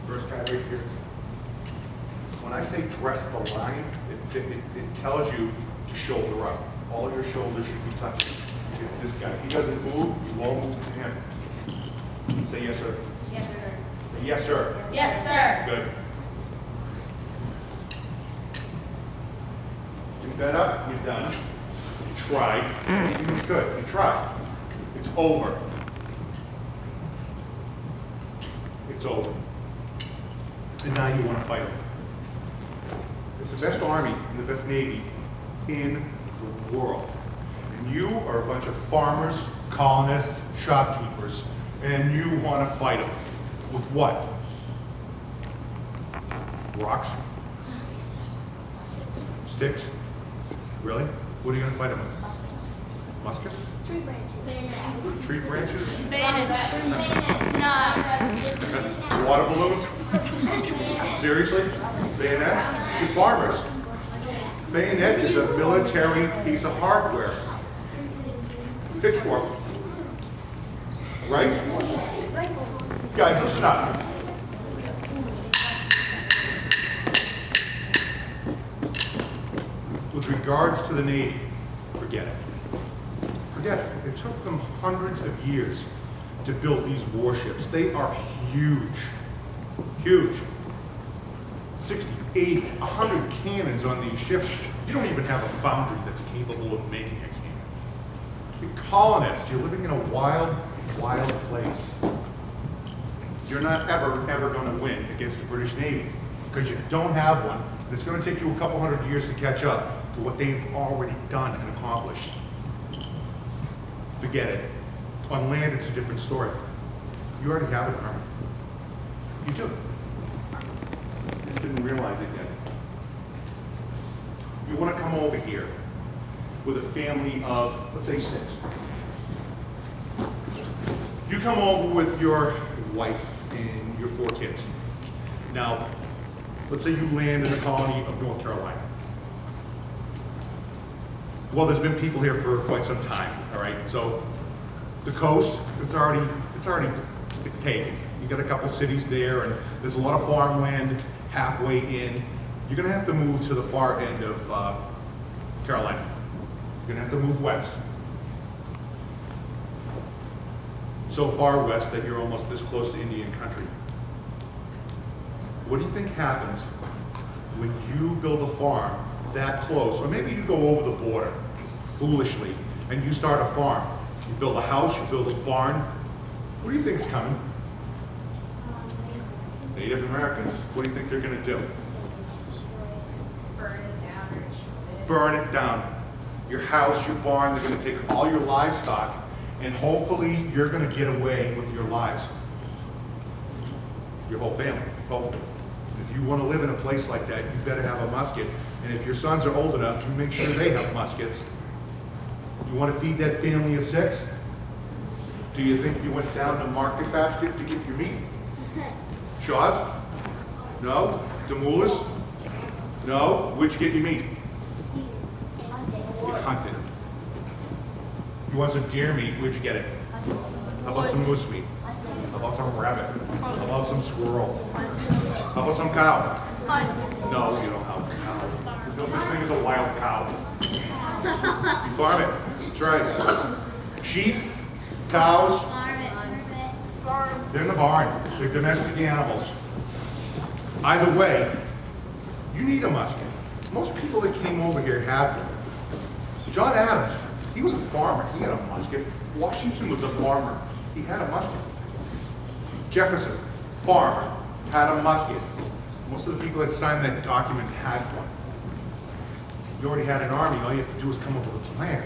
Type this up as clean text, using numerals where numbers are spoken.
First guy right here. When I say dress the line, it tells you to shoulder up. All your shoulders should be touching. It's this guy. If he doesn't move, you won't move to him. Say yes, sir. Yes, sir. Say yes, sir. Yes, sir. Good. You fed up? You're done. You tried. Good. You tried. It's over. It's over. And now you want to fight them. It's the best army and the best navy in the world. And you are a bunch of farmers, colonists, shopkeepers, and you want to fight them. With what? Rocks? Sticks? Really? What are you going to fight them with? Muskets? Tree branches. Tree branches? Bayonets. Knives. Water balloons? Seriously? Bayonet? You farmers. Bayonet is a military piece of hardware. Pitchfork. Right? Guys, listen up. With regards to the Navy, forget it. Forget it. It took them hundreds of years to build these warships. They are huge. Huge. 60, 80, 100 cannons on these ships. You don't even have a foundry that's capable of making a cannon. You're colonists. You're living in a wild, wild place. You're not ever going to win against the British Navy because you don't have one. And it's going to take you a couple hundred years to catch up to what they've already done and accomplished. Forget it. On land, it's a different story. You already have an army. You do. You just didn't realize it yet. You want to come over here with a family of, let's say, 6. You come over with your wife and your 4 kids. Now, let's say you land in the colony of North Carolina. Well, there's been people here for quite some time, all right? So the coast, it's taken. You got a couple cities there, and there's a lot of farmland halfway in. You're gonna have to move to the far end of Carolina. You're gonna have to move west. So far west that you're almost this close to Indian country. What do you think happens when you build a farm that close, or maybe you go over the border foolishly and you start a farm? You build a house, you build a barn. What do you think's coming? Native Americans. What do you think they're going to do? Burn it down or destroy it. Burn it down. Your house, your barn, they're going to take all your livestock, and hopefully you're going to get away with your lives. Your whole family, hopefully. If you want to live in a place like that, you better have a musket. And if your sons are old enough, you make sure they have muskets. You want to feed that family of 6? Do you think you went down to Market Basket to get your meat? Shaw's? No? Demoulas? No? Where'd you get your meat? You hunted. You want some deer meat? Where'd you get it? How about some moose meat? How about some rabbit? How about some squirrel? How about some cow? No, you don't have a cow. There's no such thing as a wild cow. You farm it. That's right. Sheep, cows, they're in the barn. They're domestic animals. Either way, you need a musket. Most people that came over here had them. John Adams, he was a farmer. He had a musket. Washington was a farmer. He had a musket. Jefferson, farmer, had a musket. Most of the people that signed that document had one. You already had an army. All you have to do is come up with a plan.